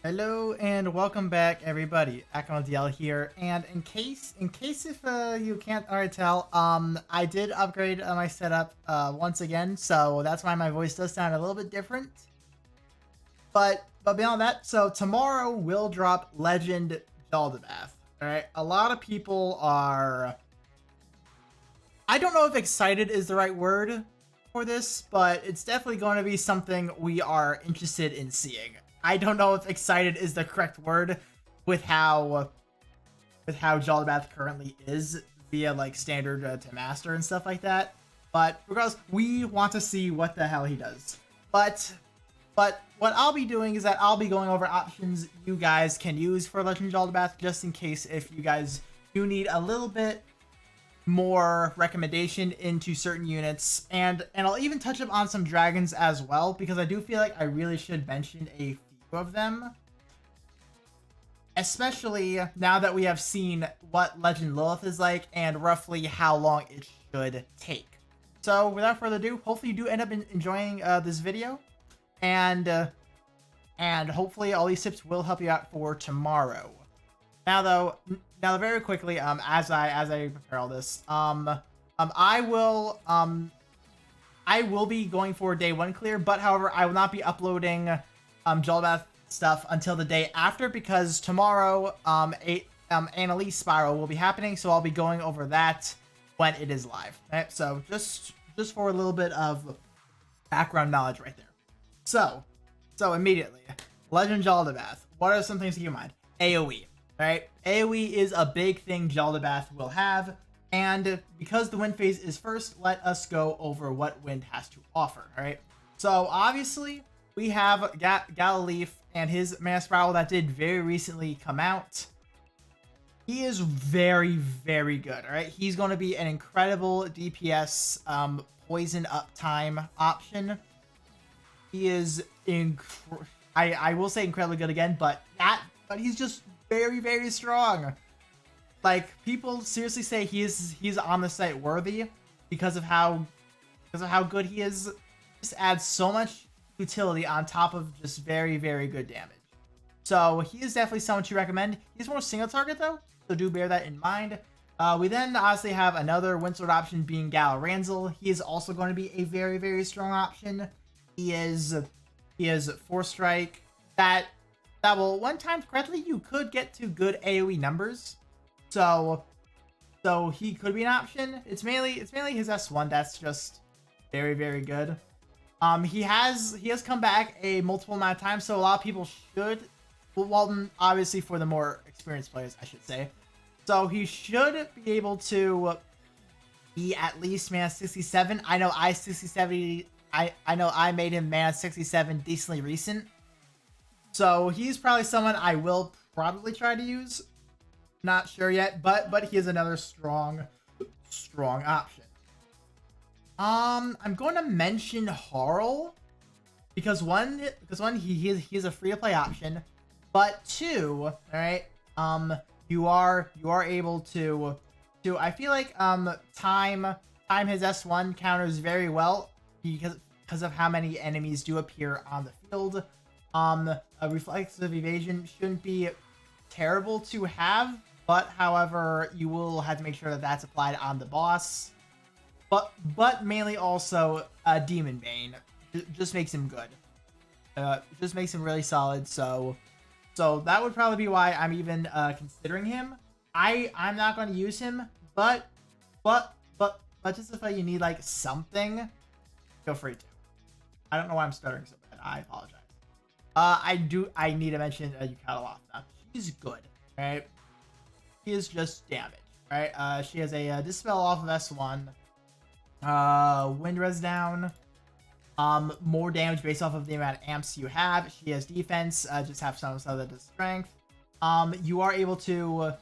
Hello and welcome back, everybody. DL here, and in case if you can't already tell, I did upgrade my setup once again, so that's why my voice does sound a little bit different. But beyond that, so tomorrow we'll drop Legend Jaldabaoth. All right, a lot of people are. I don't know if excited is the right word for this, but it's definitely going to be something we are interested in seeing. I don't know if excited is the correct word with how Jaldabaoth currently is via like standard to master and stuff like that. But regardless, we want to see what the hell he does. But what I'll be doing is that I'll be going over options you guys can use for Legend Jaldabaoth, just in case if you guys do need a little bit more recommendation into certain units, and I'll even touch up on some dragons as well, because I do feel like I really should mention a few of them, especially now that we have seen what Legend Lilith is like and roughly how long it should take. So without further ado, hopefully you do end up enjoying this video, and hopefully all these tips will help you out for tomorrow. Now very quickly, as I prepare all this, I will be going for day 1 clear, but however, I will not be uploading Jaldabaoth stuff until the day after, because tomorrow Annalise Spiral will be happening, so I'll be going over that when it is live. Right? So just for a little bit of background knowledge right there. So immediately, Legend Jaldabaoth. What are some things to keep in mind? AoE. Right? AoE is a big thing Jaldabaoth will have, and because the wind phase is first, let us go over what wind has to offer. Alright? So obviously, we have Jaldaboath and his Mana Spiral that did very recently come out. He is very, very good. Alright? He's going to be an incredible DPS poison uptime option. He is I will say incredibly good again, but he's just very, very strong. Like, people seriously say he's on the site worthy because of how good he is. Just adds so much utility on top of just very, very good damage. So he is definitely someone to recommend. He's more single target though, so do bear that in mind. We then obviously have another Windsword option being Ranzel. He is also going to be a very, very strong option. He is 4 strike that will, one time correctly, you could get to good AoE numbers. So he could be an option. It's mainly his S1 that's just very, very good. He has come back a multiple amount of times, so a lot of people should, well, obviously for the more experienced players, I should say. So he should be able to be at least mana 67. I know I made him mana 67 decently recent. So he's probably someone I will probably try to use. Not sure yet, but he is another strong option. I'm going to mention Harl because one, he's a free to play option, but 2, all right, you are able to I feel like time his S1 counters very well because of how many enemies do appear on the field. A reflexive evasion shouldn't be terrible to have, but however, you will have to make sure that that's applied on the boss. But mainly also Demon Bane just makes him good. Just makes him really solid. So that would probably be why I'm even considering him. I'm not going to use him, but just if you need like something, feel free to. I don't know why I'm stuttering so bad. I apologize. I need to mention Jaldaboath. She's good, right? She is just damage, right? She has a Dispel off of S1. Wind res down. More damage based off of the amount of amps you have. She has defense. Just have some that does strength. You are able to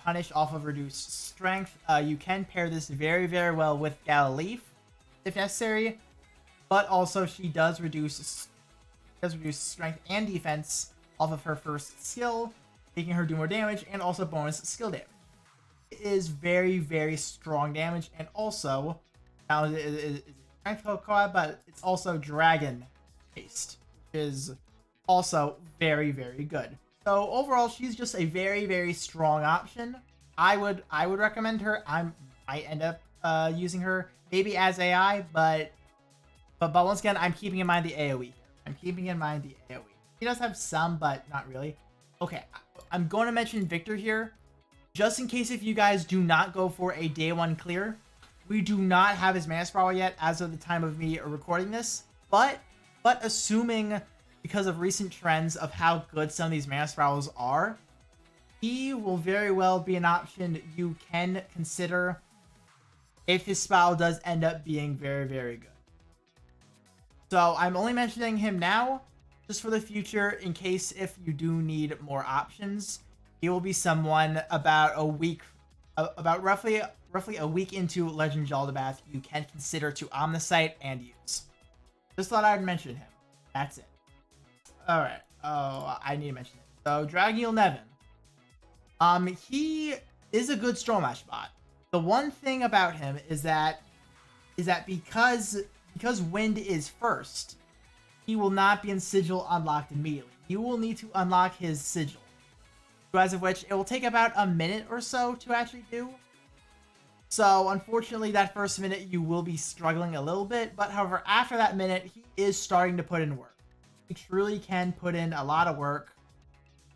punish off of reduced strength. You can pair this very, very well with Jaldaboath if necessary, but also she does reduce strength and defense off of her first skill, making her do more damage and also bonus skill damage. It is very, very strong damage, and also now it is strength co-op, but it's also dragon based, which is also very, very good. So overall, she's just a very, very strong option. I would recommend her. Might end up using her maybe as AI, but once again, I'm keeping in mind the AoE here. I'm keeping in mind the AoE. He does have some, but not really. Okay, I'm going to mention Victor here, just in case if you guys do not go for a day 1 clear. We do not have his mana sprawl yet as of the time of me recording this, but assuming because of recent trends of how good some of these mana sprawls are, he will very well be an option you can consider if his sprawl does end up being very, very good. So I'm only mentioning him now just for the future in case if you do need more options. He will be someone about roughly a week into Legend Jaldabaoth you can consider to Omnisite and use. Just thought I'd mention him. That's it. Alright. Oh, I need to mention it. So Dragalia Nevin. He is a good Stormlash bot. The one thing about him is that because Wind is first, he will not be in Sigil unlocked immediately. You will need to unlock his Sigil. As of which, it will take about a minute or so to actually do. So, unfortunately, that first minute you will be struggling a little bit. But, however, after that minute, he is starting to put in work. He truly can put in a lot of work.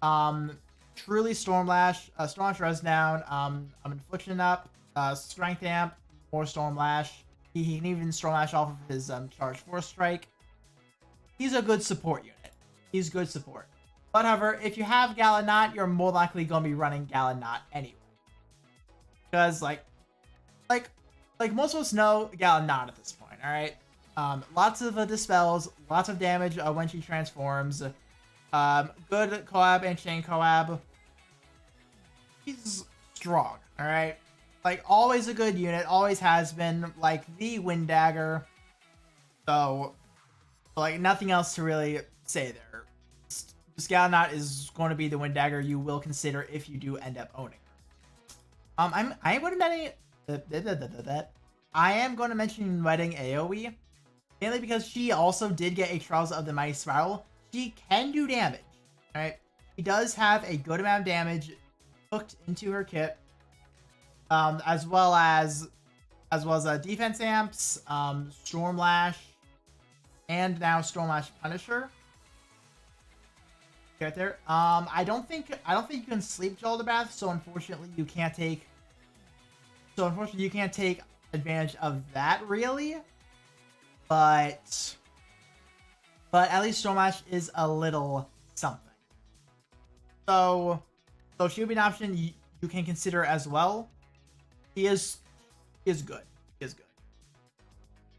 Truly Stormlash. Stormlash res down. Infliction up. Strength amp. More Stormlash. He can even Stormlash off of his Charge Force Strike. He's a good support unit. He's good support. But, however, if you have Gallinat, you're more likely going to be running Gallinat anyway. Because, like most of us know Gallinat at this point, alright? Lots of dispels, lots of damage when she transforms. Good collab and chain collab. He's strong, alright? Like, always a good unit, always has been, like, the Wind Dagger. So, like, nothing else to really say there. Just Gallinat is going to be the Wind Dagger you will consider if you do end up owning her. I am going to mention Wedding AoE, mainly because she also did get a Trials of the Mighty Spiral. She can do damage, right? She does have a good amount of damage hooked into her kit, as well as defense amps, Stormlash, and now Stormlash Punisher. Right there. I don't think you can sleep Jaldabaoth, so unfortunately you can't take advantage of that really. But at least Stormlash is a little something. So she would be an option you can consider as well. He is good. He is good.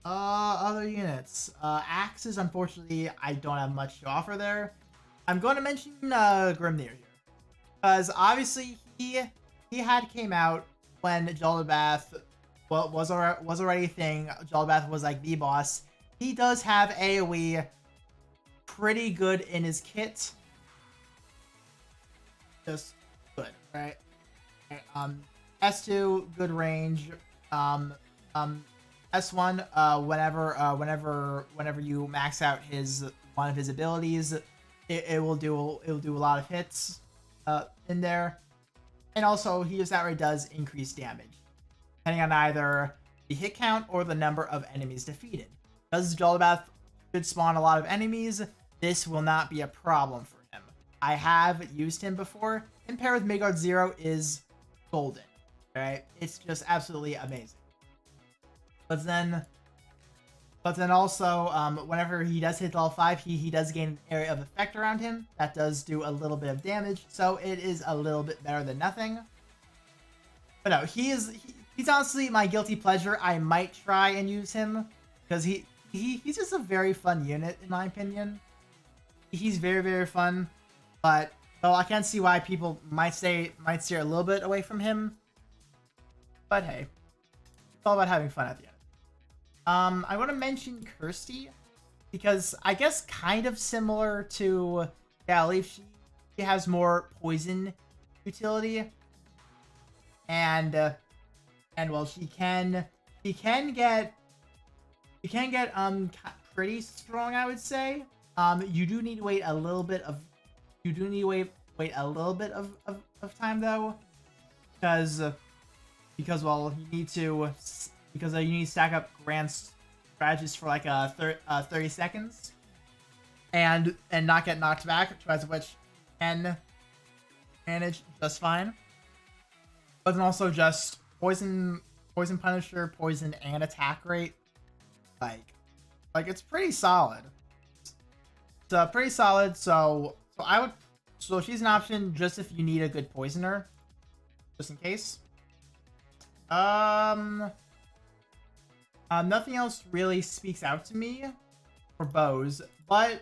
Other units. Axes, unfortunately, I don't have much to offer there. I'm going to mention Grimnir here, because obviously he had came out when Jaldabaoth was already a thing. Jaldabaoth was like the boss. He does have AoE pretty good in his kit. Just good, right? S2 good range. S1 whenever you max out one of his abilities. It will do a lot of hits in there, and also he just outright does increase damage, depending on either the hit count or the number of enemies defeated. Because Jaldabaoth should spawn a lot of enemies, this will not be a problem for him. I have used him before, and paired with Midgard Zero is golden. Right? It's just absolutely amazing. But then also, whenever he does hit level 5, he does gain an area of effect around him. That does do a little bit of damage, so it is a little bit better than nothing. But no, he's honestly my guilty pleasure. I might try and use him, because he's just a very fun unit, in my opinion. He's very, very fun, but I can see why people might steer a little bit away from him. But hey, it's all about having fun at the end. I want to mention Kirsty, because I guess kind of similar to Galleaf, she has more poison utility, and well, she can get pretty strong, I would say. You do need to wait a little bit of of time though, because well you need to stack up grand strategies for like 30 seconds and not get knocked back, twice of which can manage just fine. But then also just poison punisher, poison and attack rate, like it's pretty solid. It's pretty solid. So she's an option just if you need a good poisoner, just in case. Nothing else really speaks out to me for bows, but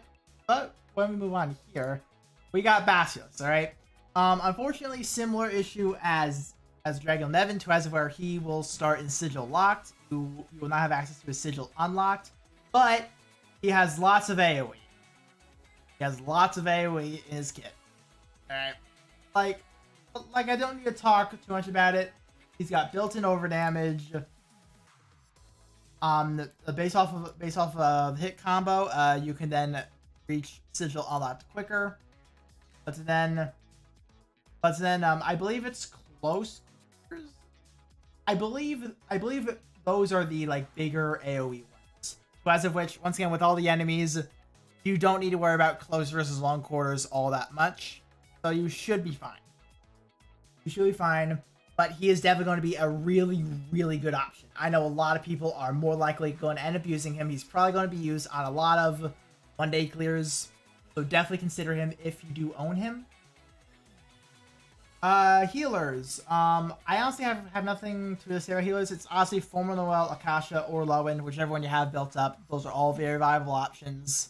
when we move on here, we got Basilisk. All right. Unfortunately, similar issue as Dragalia Nevin, to as of where he will start in Sigil locked. You will not have access to his Sigil unlocked, but he has lots of AoE. He has lots of AoE in his kit. Alright. Like I don't need to talk too much about it. He's got built-in overdamage. Based off of hit combo, you can then reach Sigil unlocked quicker. But then I believe it's close. I believe those are the like bigger AoE ones. So as of which, once again, with all the enemies, you don't need to worry about close versus long quarters all that much. So you should be fine. You should be fine. But he is definitely going to be a really, really good option. I know a lot of people are more likely going to end up using him. He's probably going to be used on a lot of one-day clears. So definitely consider him if you do own him. Healers. I honestly have nothing to say about healers. It's honestly Former Noel, Akasha, or Lowen, whichever one you have built up. Those are all very viable options.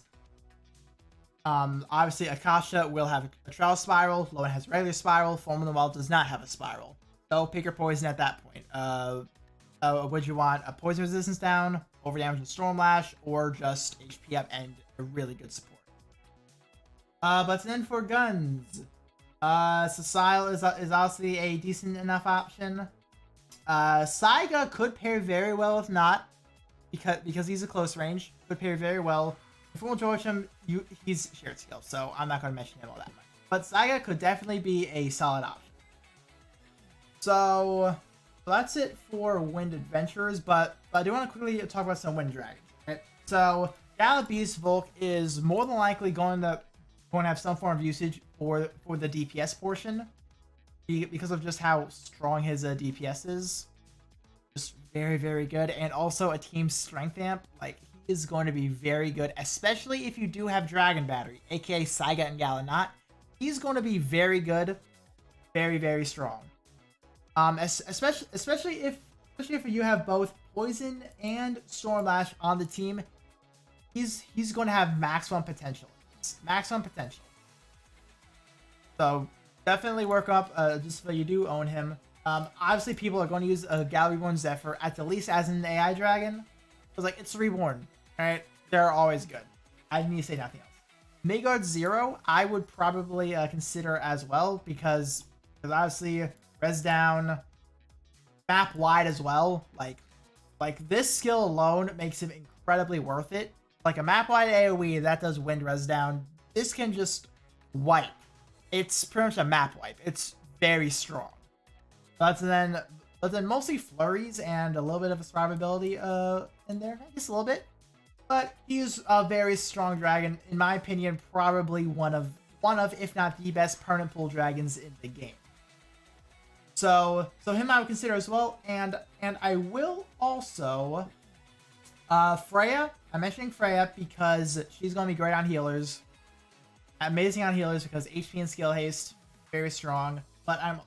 Obviously Akasha will have a Trial Spiral, Lowen has regular Spiral, Former Noel does not have a Spiral. So pick your poison at that point. Would you want a poison resistance down, over damage and Storm Lash, or just HP up and a really good support? But then for guns, Cecile is obviously a decent enough option. Saiga could pair very well with Not, because he's a close range. Could pair very well. Full Joachim, he's shared skill, so I'm not going to mention him all that much. But Saiga could definitely be a solid option. So that's it for Wind Adventurers, but I do want to quickly talk about some Wind Dragons. Right? So Jaldaboath Volk is more than likely going to have some form of usage for the DPS portion, because of just how strong his DPS is. Just very, very good, and also a team strength amp. Like, he is going to be very good, especially if you do have Dragon Battery, aka Saiga and Galanot. He's going to be very good, very, very strong. Especially if you have both Poison and Storm Lash on the team, he's going to have maximum potential. Maximum potential. So definitely work up just so you do own him. Obviously, people are going to use a Gal Reborn Zephyr at the least as an AI dragon. It's like, it's Reborn, alright? They're always good. I need to say nothing else. Midgard Zero, I would probably consider as well, because obviously res down, map wide as well. Like this skill alone makes him incredibly worth it. Like a map wide AoE that does wind res down, this can just wipe. It's pretty much a map wipe. It's very strong. But then mostly flurries and a little bit of a survivability in there, just a little bit. But he's a very strong dragon, in my opinion, probably one of if not the best permanent pool dragons in the game. So him I would consider as well, and I will also Freya. I'm mentioning Freya because she's gonna be great on healers. Amazing on healers because HP and skill haste, very strong. But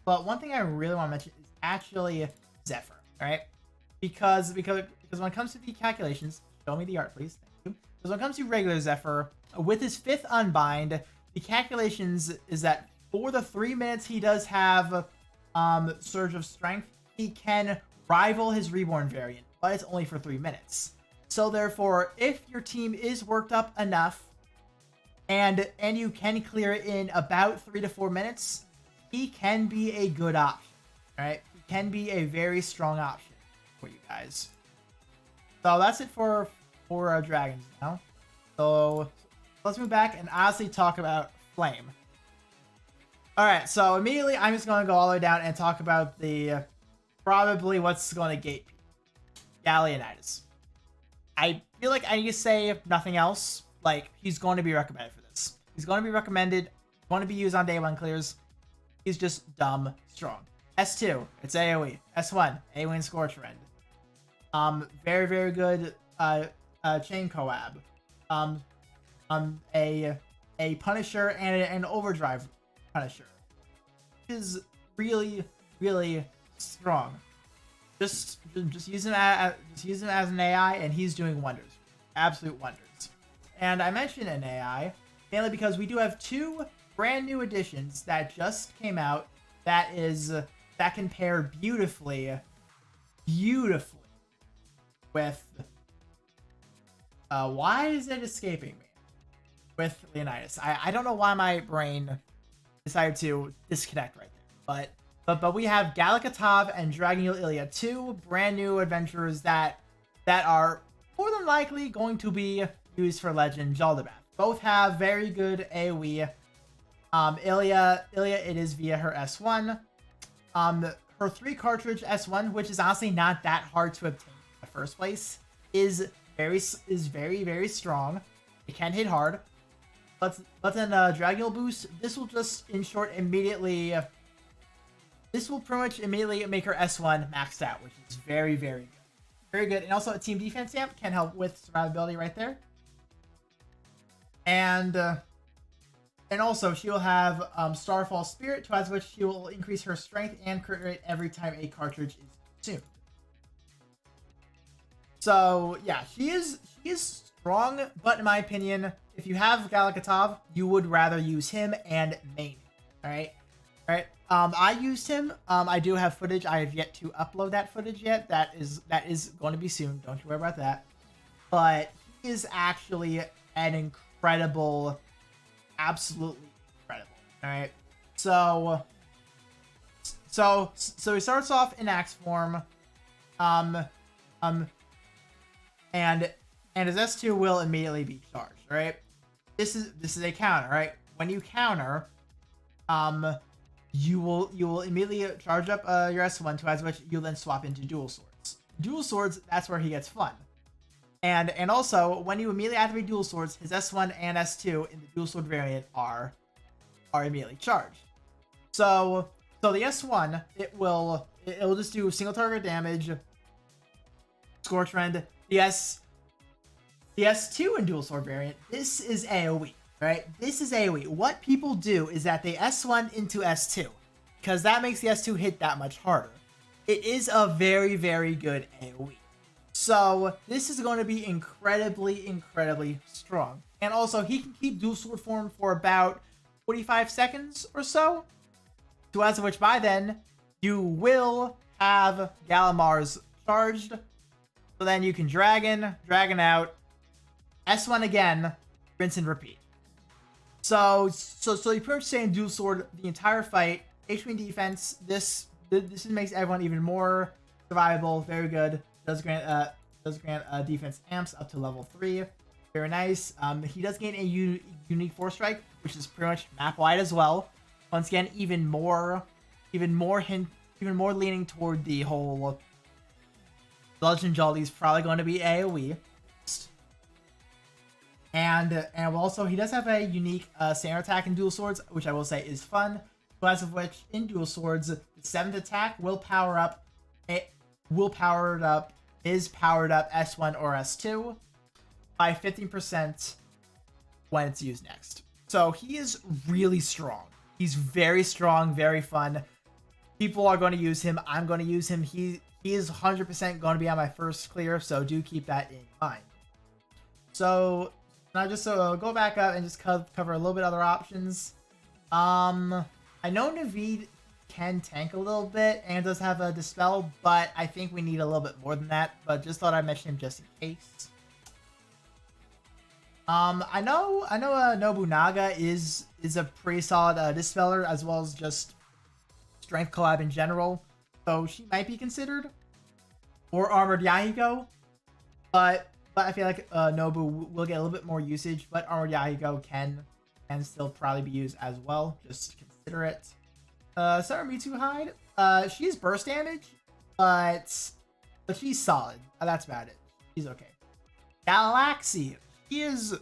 one thing I really want to mention is actually Zephyr, alright? Because when it comes to the calculations, show me the art, please. Thank you. Because when it comes to regular Zephyr, with his 5th Unbind, the calculations is that for the 3 minutes he does have Surge of Strength, he can rival his Reborn variant, but it's only for 3 minutes. So therefore, if your team is worked up enough, and you can clear it in about 3 to 4 minutes, he can be a good option. Alright? He can be a very strong option for you guys. So that's it for dragons now. So let's move back and honestly talk about Flame. Alright, so immediately I'm just going to go all the way down and talk about the probably what's going to gate Leonidas. I feel like I need to say nothing else. Like, he's going to be recommended for this. He's going to be recommended, going to be used on day 1 clears. He's just dumb strong. S2, it's AoE. S1, AoE and Scorch Rend. Very, very good chain collab. A Punisher and an Overdrive Punisher. Is really, really strong. Just use him as an AI, and he's doing wonders, absolute wonders. And I mentioned an AI mainly because we do have 2 brand new additions that just came out that can pair beautifully with why is it escaping me? With Leonidas. I don't know why my brain decided to disconnect right there, but we have Galakatov and Dragalia, 2 brand new adventurers that are more than likely going to be used for Legend Jaldaboath. Both have very good AoE. Ilya, it is via her S1. Her 3 cartridge S1, which is honestly not that hard to obtain in the first place, is very, very strong. It can hit hard. But then Dragalia boost, this will just, in short, immediately... This will pretty much immediately make her S1 maxed out, which is very, very good. Very good. And also a team defense amp can help with survivability right there. And also she will have Starfall Spirit, towards which she will increase her strength and crit rate every time a cartridge is consumed. So yeah, she is strong, but in my opinion, if you have Galakatov, you would rather use him and main. Alright? I used him. I do have footage. I have yet to upload that footage yet. That is going to be soon. Don't you worry about that. But he is actually an incredible, absolutely incredible. All right. So he starts off in axe form, and his S2 will immediately be charged. Right. This is a counter. Right. When you counter, you will immediately charge up your S1, to which you'll then swap into dual swords. Dual swords, that's where he gets fun. And also, when you immediately activate dual swords, his S1 and S2 in the dual sword variant are immediately charged. So the S1, it will just do single target damage, Scorch Rend. The S2 in dual sword variant, this is AoE. Right? This is AoE. What people do is that they S1 into S2, because that makes the S2 hit that much harder. It is a very, very good AoE. So this is going to be incredibly, incredibly strong. And also, he can keep dual sword form for about 45 seconds or so, to answer which by then, you will have Galamars charged. So then you can Dragon out, S1 again, rinse and repeat. So you pretty much stay in dual sword the entire fight. HP and defense. This makes everyone even more survivable. Very good. Does grant defense amps up to level 3. Very nice. He does gain a unique force strike, which is pretty much map wide as well. Once again, even more leaning toward the whole Legend Jaldi is probably going to be AoE. And also, he does have a unique standard attack in dual swords, which I will say is fun. Because of which, in dual swords, the 7th attack will power up his powered up S1 or S2 by 15% when it's used next. So he is really strong. He's very strong, very fun. People are going to use him. I'm going to use him. He is 100% going to be on my first clear, so do keep that in mind. So now just go back up and just cover a little bit other options. I know Naveed can tank a little bit and does have a Dispel, but I think we need a little bit more than that, but just thought I'd mention him just in case. I know Nobunaga is a pretty solid Dispeller, as well as just strength collab in general, so she might be considered. Or Armored Yahiko, but but I feel like Nobu will get a little bit more usage, but Armored Yahigo can still probably be used as well. Just consider it. Saramitsu Hide. She's burst damage, but she's solid. That's about it. She's okay. Galaxy. She is.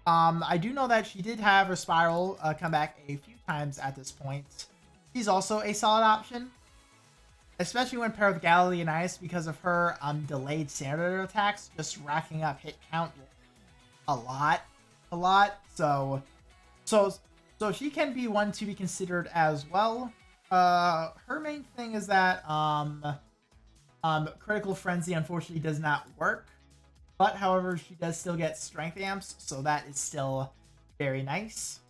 I do know that she did have her spiral come back a few times at this point. She's also a solid option, especially when paired with Gallianitis because of her delayed standard attacks, just racking up hit count a lot. So she can be one to be considered as well. Her main thing is that Critical Frenzy unfortunately does not work, but however she does still get strength amps, so that is still very nice.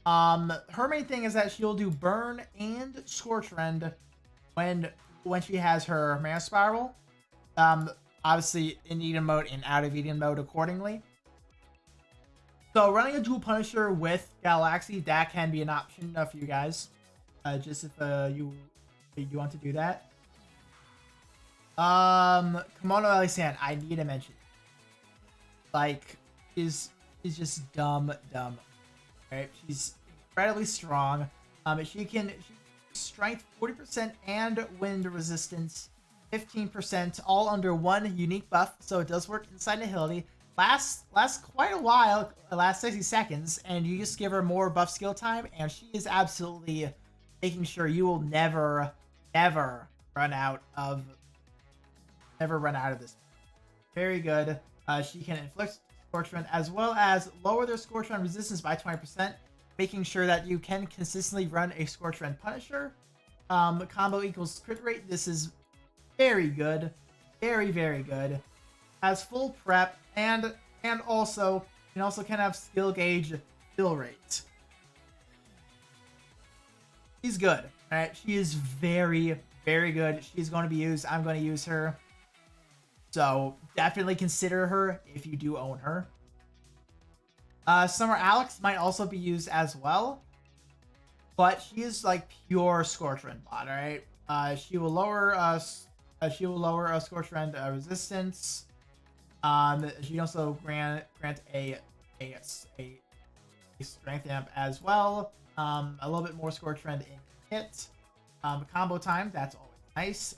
Her main thing is that she'll do burn and Scorch Rend when she has her Mana Spiral. Obviously in Eden mode and out of Eden mode accordingly. So running a dual Punisher with Galaxy, that can be an option for you guys. Just if you want to do that. Kimono Elisan, I need to mention. Like, is just dumb. Right? She's incredibly strong. She strength 40% and wind resistance 15%, all under one unique buff. So it does work inside Nihility. Lasts quite a while, lasts 60 seconds, and you just give her more buff skill time, and she is absolutely making sure you will never run out of this. Very good. She can inflict Scorch Rend as well as lower their Scorch Rend resistance by 20%, making sure that you can consistently run a Scorch Rend Punisher. Combo equals crit rate. This is very good. Very good. Has full prep and also can have skill gauge fill rate. She's good. Alright, she is very good. She's going to be used. I'm going to use her. So definitely consider her if you do own her. Summer Alex might also be used as well, but she is like pure Scorch Rend bot. All right, she will lower Scorch Rend resistance. She also grant a strength amp as well. A little bit more Scorch Rend in hit. Combo time, that's always nice.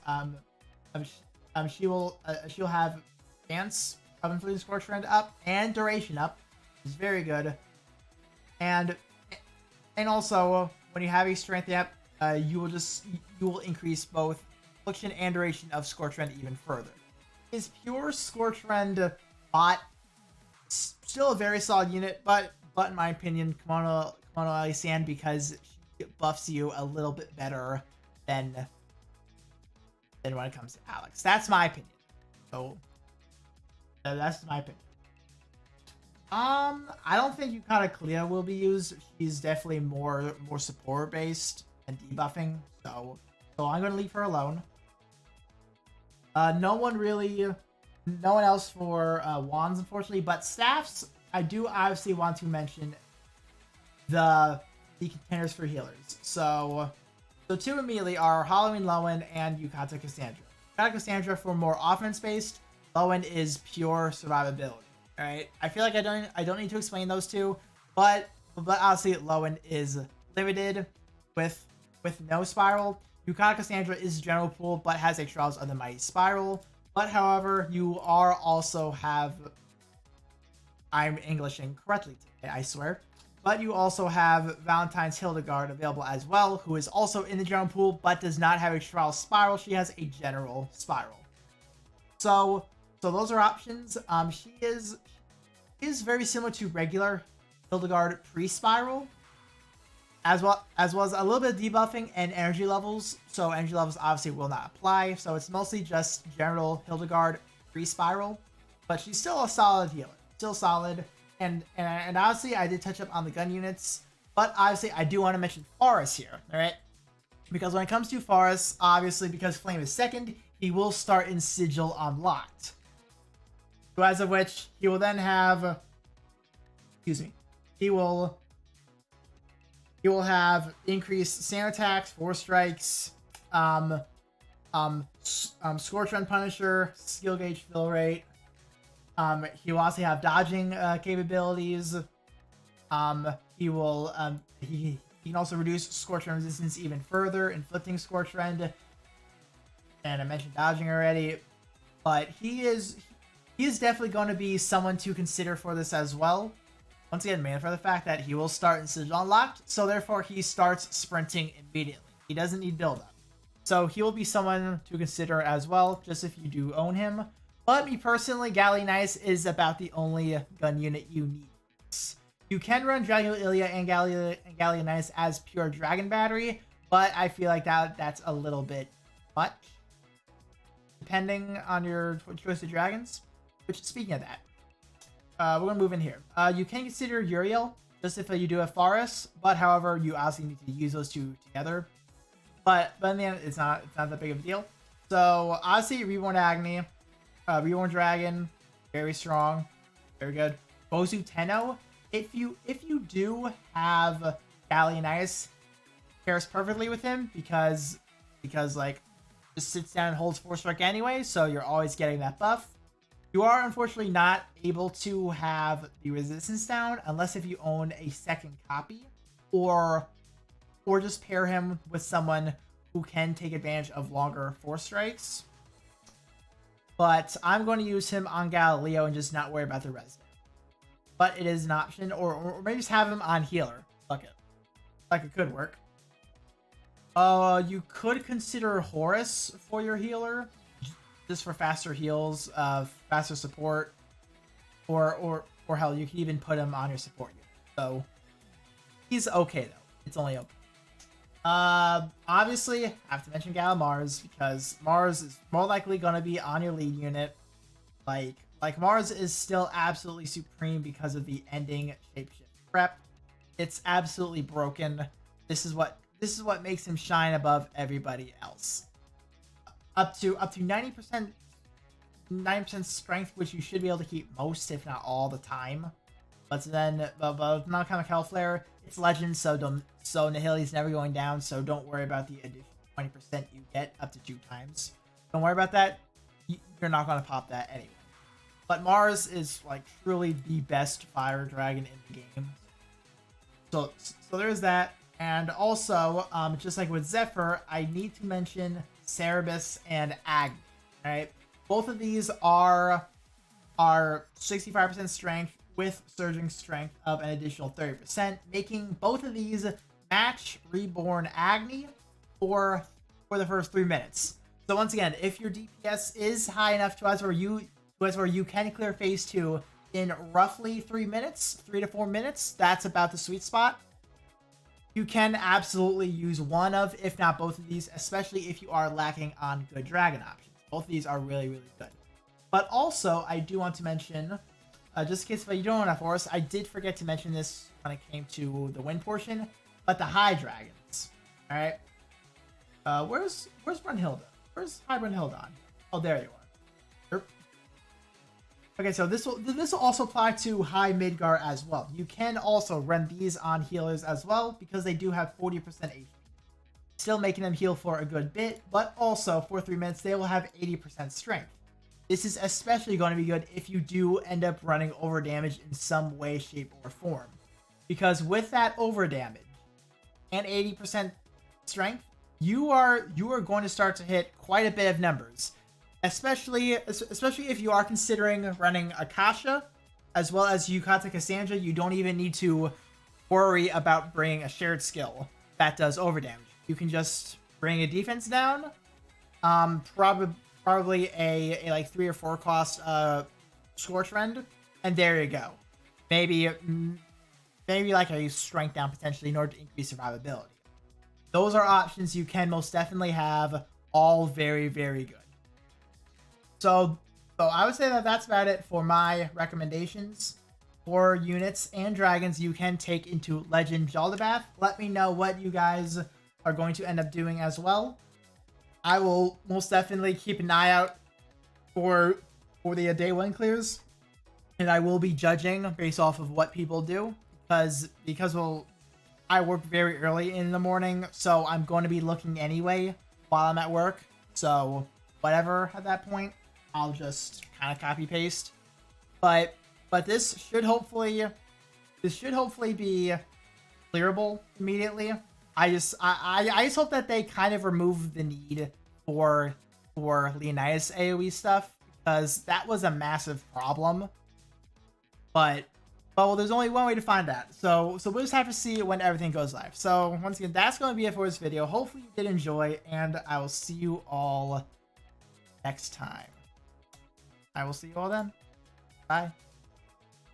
She'll have chance of inflicting Scorch Rend up and duration up. It's very good. And also when you have a strength amp, you will increase both affliction and duration of Scorch Rend even further. Is pure Scorch Rend bot still a very solid unit, but in my opinion, Kimono Elisan, because she buffs you a little bit better than when it comes to Alex. That's my opinion. So that's my opinion. I don't think Yukata Clea will be used. She's definitely more support based and debuffing. So I'm gonna leave her alone. No one else for wands, unfortunately, but staffs, I do obviously want to mention the contenders for healers. So two immediately are Halloween Lowen and Yukata Cassandra. Yukata Cassandra for more offense based. Lowen is pure survivability. All right, I feel like I don't need to explain those two, but honestly, Lowen is limited with no spiral. Yukata Cassandra is general pool, but has a Trials of the Mighty Spiral. But however, you are also have, I'm Englishing correctly today, I swear. But you also have Valentine's Hildegard available as well, who is also in the general pool, but does not have a Trial Spiral. She has a general spiral. So those are options. She is very similar to regular Hildegard pre-spiral, as well as a little bit of debuffing and energy levels. So energy levels obviously will not apply. So it's mostly just general Hildegard pre-spiral, but she's still a solid healer, still solid. And obviously I did touch up on the gun units, but obviously I do want to mention Forrest here, all right? Because when it comes to Forrest, obviously because Flame is second, he will start in Sigil unlocked. So as of which, he will then have, he will have increased sand attacks, 4 strikes, Scorch Rend Punisher, skill gauge fill rate, He will also have dodging capabilities. He can also reduce Scorch Rend resistance even further, inflicting Scorch Rend. And I mentioned dodging already, but he is definitely going to be someone to consider for this as well. Once again, mainly for the fact that he will start in Sigil Unlocked, so therefore he starts sprinting immediately. He doesn't need build-up. So he will be someone to consider as well, just if you do own him. But me personally, Gallianice is about the only gun unit you need. You can run Dragalia and Gallianice as pure Dragon Battery, but I feel like that's a little bit much, depending on your choice of dragons. Which, speaking of that, we're going to move in here. You can consider Uriel, just if you do have Forest, but however, you obviously need to use those two together. But in the end, it's not that big of a deal. So, obviously, Reborn Agni, Reborn Dragon, very strong, very good. Bozu Tenno, if you do have Gallianice, pairs perfectly with him because like, just sits down and holds 4-strike anyway, so you're always getting that buff. You are unfortunately not able to have the resistance down unless if you own a second copy, or just pair him with someone who can take advantage of longer 4-strikes. But I'm going to use him on Galileo and just not worry about the res. But it is an option, or maybe just have him on healer. Fuck it. Like, it could work. You could consider Horus for your healer, just for faster heals, faster support, or hell, you can even put him on your support unit. So he's okay though. It's only okay. Obviously, I have to mention Mars because Mars is more likely gonna be on your lead unit. Like Mars is still absolutely supreme because of the ending shapeshift prep. It's absolutely broken. This is what makes him shine above everybody else. Up to 90% strength, which you should be able to keep most, if not all, the time. But then, but not kind of Hellflare, it's Legend, so Nihili's never going down, so don't worry about the additional 20% you get up to 2 times. Don't worry about that. You're not going to pop that anyway. But Mars is like truly the best fire dragon in the game. So there's that. And also, just like with Zephyr, I need to mention Cerberus and Agni. Alright? Both of these are 65% strength with surging strength of an additional 30%, making both of these match Reborn Agni for the first 3 minutes. So once again, if your DPS is high enough to us where you can clear phase 2 in roughly 3 minutes, 3 to 4 minutes, that's about the sweet spot. You can absolutely use one of, if not both of these, especially if you are lacking on good dragon options. Both of these are really, really good. But also, I do want to mention, just in case if you don't know Forest, I did forget to mention this when it came to the win portion, but the high dragons. Alright? Where's Brunhilde? Where's High Brunhilde on? Oh, there you are. Derp. Okay, so this will also apply to High Midgar as well. You can also run these on healers as well because they do have 40% HP. Still making them heal for a good bit, but also for 3 minutes they will have 80% strength. This is especially going to be good if you do end up running over damage in some way, shape, or form. Because with that over damage and 80% strength, you are going to start to hit quite a bit of numbers. Especially if you are considering running Akasha, as well as Yukata Cassandra, you don't even need to worry about bringing a shared skill that does overdamage. You can just bring a defense down, probably a like 3 or 4 cost Scorch Rend, and there you go. Maybe like a strength down potentially in order to increase survivability. Those are options you can most definitely have, all very, very good. So I would say that that's about it for my recommendations for units and dragons you can take into Legend Jaldaboath. Let me know what you guys are going to end up doing as well. I will most definitely keep an eye out for the day 1 clears, and I will be judging based off of what people do because I work very early in the morning, so I'm going to be looking anyway while I'm at work. So whatever at that point, I'll just kind of copy paste. but this should hopefully be clearable immediately. I just hope that they kind of remove the need for Leonidas AoE stuff, because that was a massive problem. But well, there's only one way to find that. So we'll just have to see when everything goes live. So once again, that's going to be it for this video. Hopefully you did enjoy, and I will see you all next time. I will see you all then. Bye.